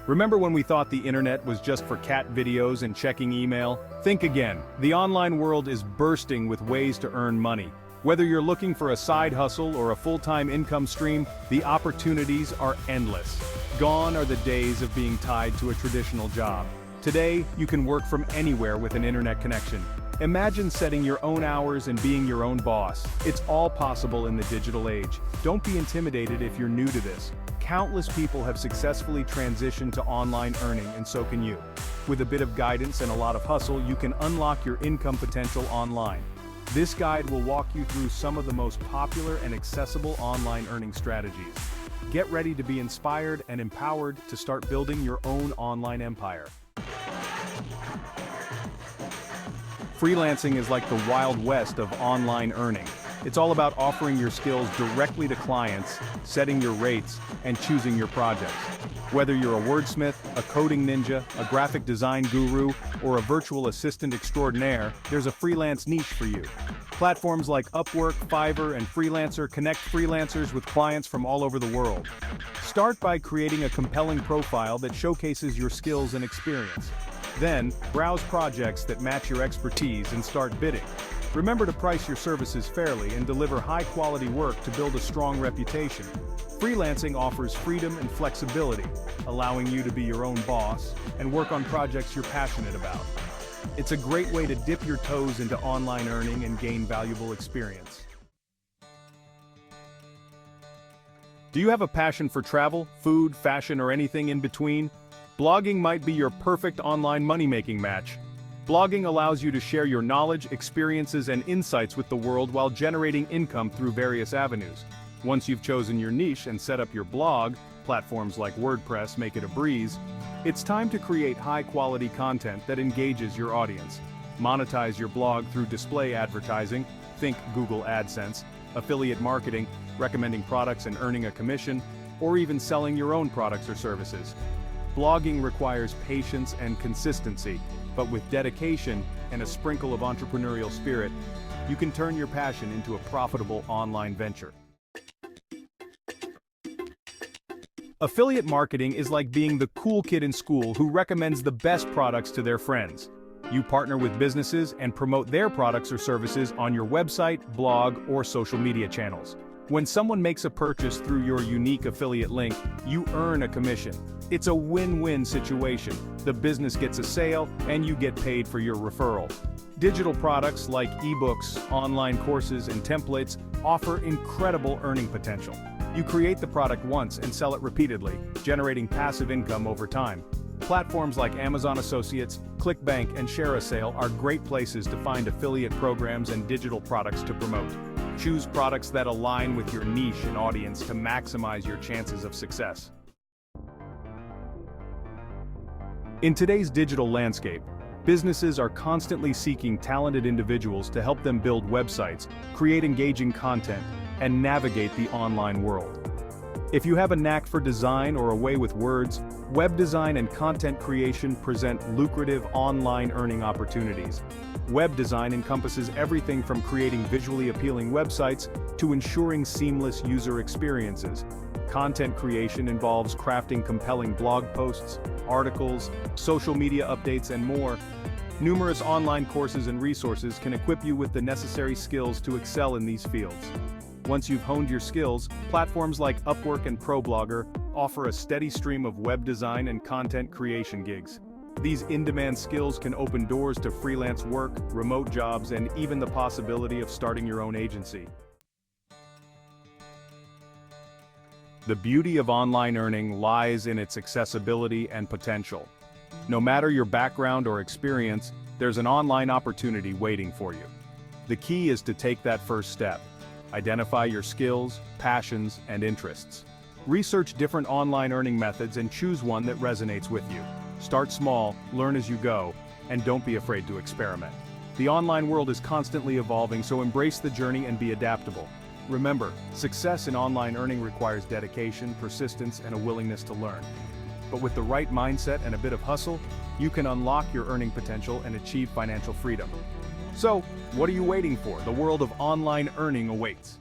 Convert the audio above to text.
Remember when we thought the internet was just for cat videos and checking email? Think again. The online world is bursting with ways to earn money. Whether you're looking for a side hustle or a full-time income stream, the opportunities are endless. Gone are the days of being tied to a traditional job. Today, you can work from anywhere with an internet connection. Imagine setting your own hours and being your own boss. It's all possible in the digital age. Don't be intimidated if you're new to this. Countless people have successfully transitioned to online earning, and so can you. With a bit of guidance and a lot of hustle, you can unlock your income potential online. This guide will walk you through some of the most popular and accessible online earning strategies. Get ready to be inspired and empowered to start building your own online empire. Freelancing is like the Wild West of online earning. It's all about offering your skills directly to clients, setting your rates, and choosing your projects. Whether you're a wordsmith, a coding ninja, a graphic design guru, or a virtual assistant extraordinaire, there's a freelance niche for you. Platforms like Upwork, Fiverr, and Freelancer connect freelancers with clients from all over the world. Start by creating a compelling profile that showcases your skills and experience. Then, browse projects that match your expertise and start bidding. Remember to price your services fairly and deliver high-quality work to build a strong reputation. Freelancing offers freedom and flexibility, allowing you to be your own boss and work on projects you're passionate about. It's a great way to dip your toes into online earning and gain valuable experience. Do you have a passion for travel, food, fashion, or anything in between? Blogging might be your perfect online money-making match. Blogging allows you to share your knowledge, experiences, and insights with the world while generating income through various avenues. Once you've chosen your niche and set up your blog, platforms like WordPress make it a breeze, it's time to create high-quality content that engages your audience. Monetize your blog through display advertising, think Google AdSense, affiliate marketing, recommending products and earning a commission, or even selling your own products or services. Blogging requires patience and consistency, but with dedication and a sprinkle of entrepreneurial spirit, you can turn your passion into a profitable online venture. Affiliate marketing is like being the cool kid in school who recommends the best products to their friends. You partner with businesses and promote their products or services on your website, blog, or social media channels. When someone makes a purchase through your unique affiliate link, you earn a commission. It's a win-win situation. The business gets a sale, and you get paid for your referral. Digital products like ebooks, online courses, and templates offer incredible earning potential. You create the product once and sell it repeatedly, generating passive income over time. Platforms like Amazon Associates, ClickBank, and ShareASale are great places to find affiliate programs and digital products to promote. Choose products that align with your niche and audience to maximize your chances of success. In today's digital landscape, businesses are constantly seeking talented individuals to help them build websites, create engaging content, and navigate the online world. If you have a knack for design or a way with words, web design and content creation present lucrative online earning opportunities. Web design encompasses everything from creating visually appealing websites to ensuring seamless user experiences. Content creation involves crafting compelling blog posts, articles, social media updates, and more. Numerous online courses and resources can equip you with the necessary skills to excel in these fields. Once you've honed your skills, platforms like Upwork and ProBlogger offer a steady stream of web design and content creation gigs. These in-demand skills can open doors to freelance work, remote jobs, and even the possibility of starting your own agency. The beauty of online earning lies in its accessibility and potential. No matter your background or experience, there's an online opportunity waiting for you. The key is to take that first step. Identify your skills, passions, and interests. Research different online earning methods and choose one that resonates with you. Start small, learn as you go, and don't be afraid to experiment. The online world is constantly evolving, so embrace the journey and be adaptable. Remember, success in online earning requires dedication, persistence, and a willingness to learn. But with the right mindset and a bit of hustle, you can unlock your earning potential and achieve financial freedom. So, what are you waiting for? The world of online earning awaits.